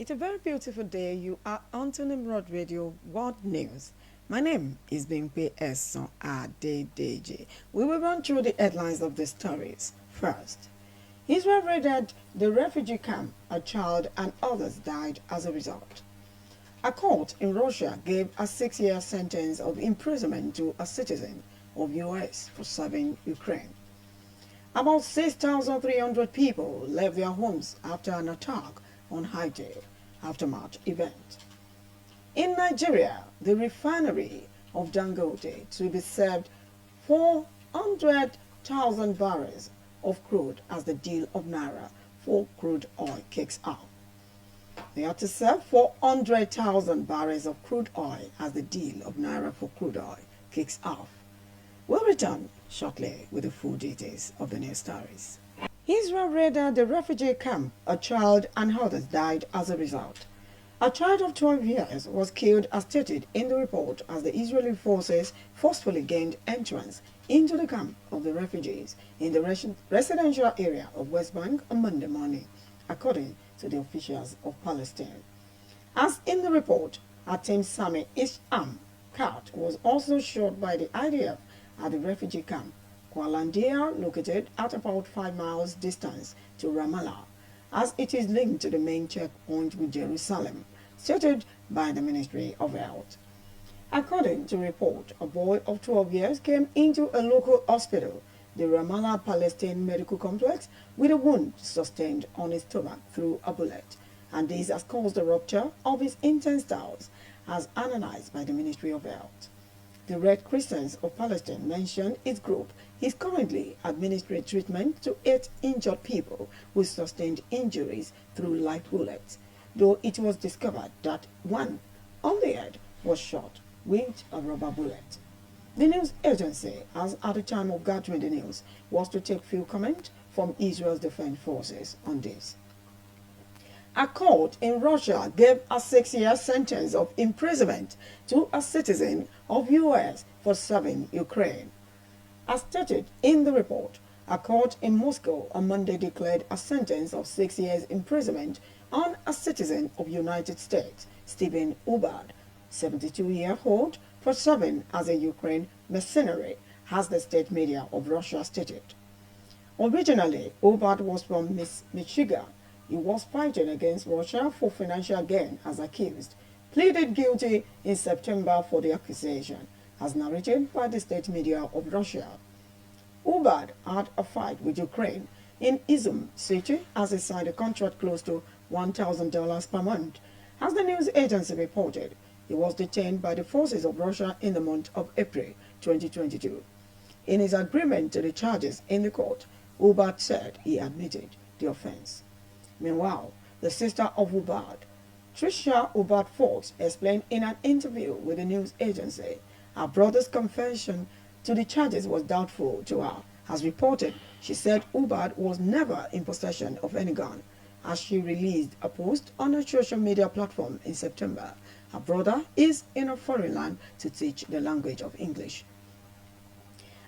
It's a very beautiful day. You are on to Nimrod Radio World News. My name is Bimpe Esan Adedeji. We will run through the headlines of the stories. First, Israel raided the refugee camp. A child and others died as a result. A court in Russia gave a 6-year sentence of imprisonment to a citizen of US for serving Ukraine. About 6,300 people left their homes after an attack on Haiti aftermath event. In Nigeria, the refinery of Dangote to be served 400,000 barrels of crude as the deal of Naira for crude oil kicks off. They are to serve 400,000 barrels of crude oil as the deal of Naira for crude oil kicks off. We'll return shortly with the full details of the news stories. Israel raided the refugee camp. A child and others died as a result. A child of 12 years was killed as stated in the report as the Israeli forces forcefully gained entrance into the camp of the refugees in the residential area of West Bank on Monday morning, according to the officials of Palestine. As in the report, Atem Sami Isham Kat was also shot by the IDF at the refugee camp, Kwalandia, located at about 5 miles distance to Ramallah, as it is linked to the main checkpoint with Jerusalem, stated by the Ministry of Health. According to report, a boy of 12 years came into a local hospital, the Ramallah Palestine Medical Complex, with a wound sustained on his stomach through a bullet, and this has caused a rupture of his intestines, as analyzed by the Ministry of Health. The Red Crescent of Palestine mentioned its group is currently administering treatment to 8 injured people who sustained injuries through live bullets, though it was discovered that one on the head was shot with a rubber bullet. The news agency, as at the time of gathering the news, was to take few comment from Israel's defense forces on this. A court in Russia gave a 6-year sentence of imprisonment to a citizen of US for serving Ukraine. As stated in the report, a court in Moscow on Monday declared a sentence of 6 years imprisonment on a citizen of United States, Stephen Ubad, 72-year-old, for serving as a Ukraine mercenary, as the state media of Russia stated. Originally, Ubad was from Michigan. He was fighting against Russia for financial gain as accused, pleaded guilty in September for the accusation, as narrated by the state media of Russia. Ubad had a fight with Ukraine in Izum city as he signed a contract close to $1,000 per month. As the news agency reported, he was detained by the forces of Russia in the month of April 2022. In his agreement to the charges in the court, Ubad said he admitted the offense. Meanwhile, the sister of Ubad, Tricia Ubad Fox, explained in an interview with the news agency her brother's confession to the charges was doubtful to her. As reported, she said Ubad was never in possession of any gun. As she released a post on a social media platform in September, her brother is in a foreign land to teach the language of English.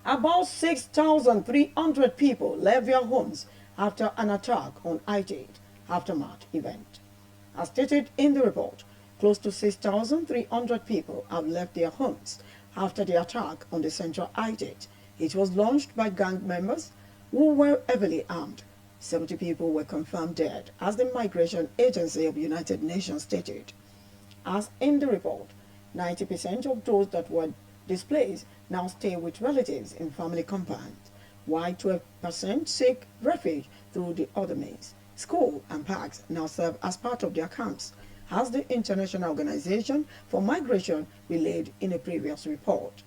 About 6,300 people left their homes after an attack on Haiti aftermath event. As stated in the report, close to 6,300 people have left their homes after the attack on the central Haiti. It was launched by gang members who were heavily armed. 70 people were confirmed dead, as the Migration Agency of the United Nations stated. As in the report, 90% of those that were displaced now stay with relatives in family compounds, while 12% seek refuge through the other means. Schools and parks now serve as part of their camps, as the International Organization for Migration relayed in a previous report.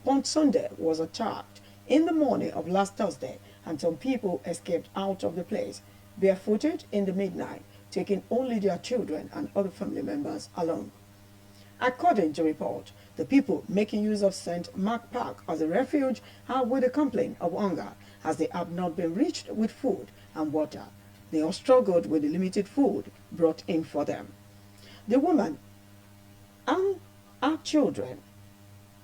Pont Sunday was attacked in the morning of last Thursday, and some people escaped out of the place, barefooted in the midnight, taking only their children and other family members along. According to report, the people making use of St. Mark Park as a refuge are with a complaint of hunger, as they have not been reached with food and water. They have struggled with the limited food brought in for them. The woman and her children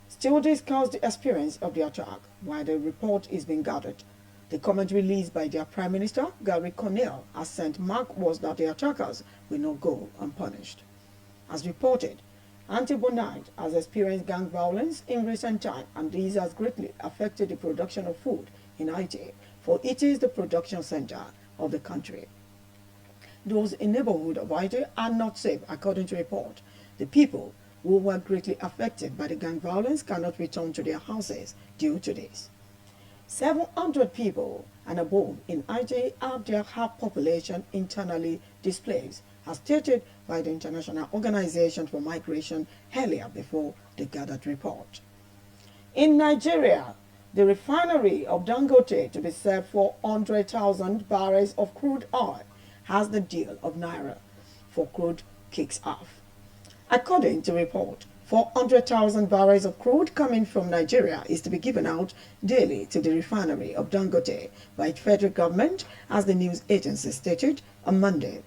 still discuss the experience of the attack while the report is being gathered. The comment released by their Prime Minister, Gary Conille, has sent mark was that the attackers will not go unpunished. As reported, Anti-Bonite has experienced gang violence in recent time, and this has greatly affected the production of food in Haiti, for it is the production center of the country. Those in the neighborhood of Haiti are not safe, according to report. The people who were greatly affected by the gang violence cannot return to their houses due to this. 700 people and above in Haiti have their half population internally displaced, as stated by the International Organization for Migration earlier before the gathered report. In Nigeria, the refinery of Dangote to be served 400,000 barrels of crude oil has the deal of Naira for crude kicks off. According to report, 400,000 barrels of crude coming from Nigeria is to be given out daily to the refinery of Dangote by the federal government, as the news agency stated on Monday.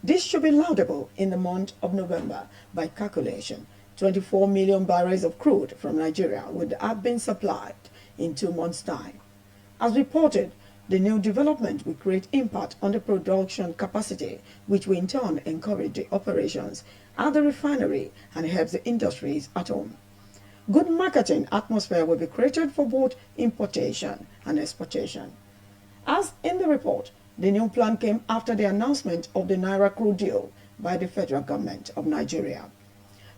This should be laudable in the month of November. By calculation, 24 million barrels of crude from Nigeria would have been supplied in 2 months' time. As reported, the new development will create impact on the production capacity, which will in turn encourage the operations at the refinery and helps the industries at home. Good marketing atmosphere will be created for both importation and exportation. As in the report, the new plan came after the announcement of the Naira crude deal by the federal government of Nigeria.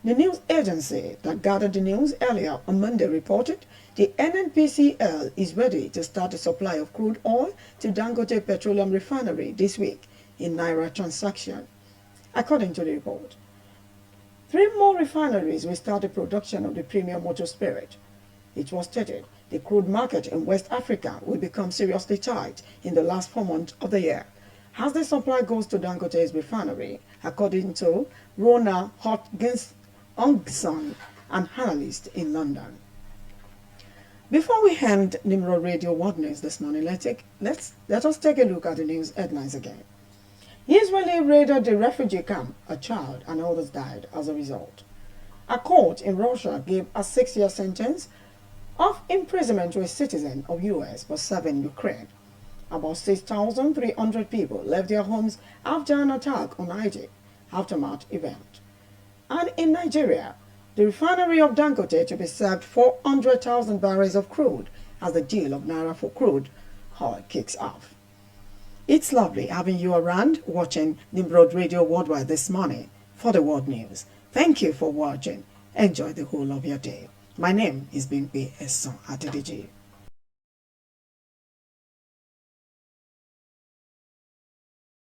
The news agency that gathered the news earlier on Monday reported the NNPCL is ready to start the supply of crude oil to Dangote Petroleum Refinery this week in Naira transaction. According to the report, 3 more refineries will start the production of the premium motor spirit. It was stated the crude market in West Africa will become seriously tight in the last 4 months of the year, as the supply goes to Dangote's refinery, according to Rona Hodgson, an analyst in London. Before we end Nimrod Radio World News this morning, let us take a look at the news headlines again. Israeli raided the refugee camp, a child and others died as a result. A court in Russia gave a 6-year sentence of imprisonment to a citizen of US for serving Ukraine. About 6,300 people left their homes after an attack on Haiti aftermath event. And in Nigeria, the refinery of Dangote to be served 400,000 barrels of crude as the deal of Naira for crude oil kicks off. It's lovely having you around watching Nimrod Radio Worldwide this morning for the world news. Thank you for watching. Enjoy the whole of your day. My name is Bimpe Esan Adedeji.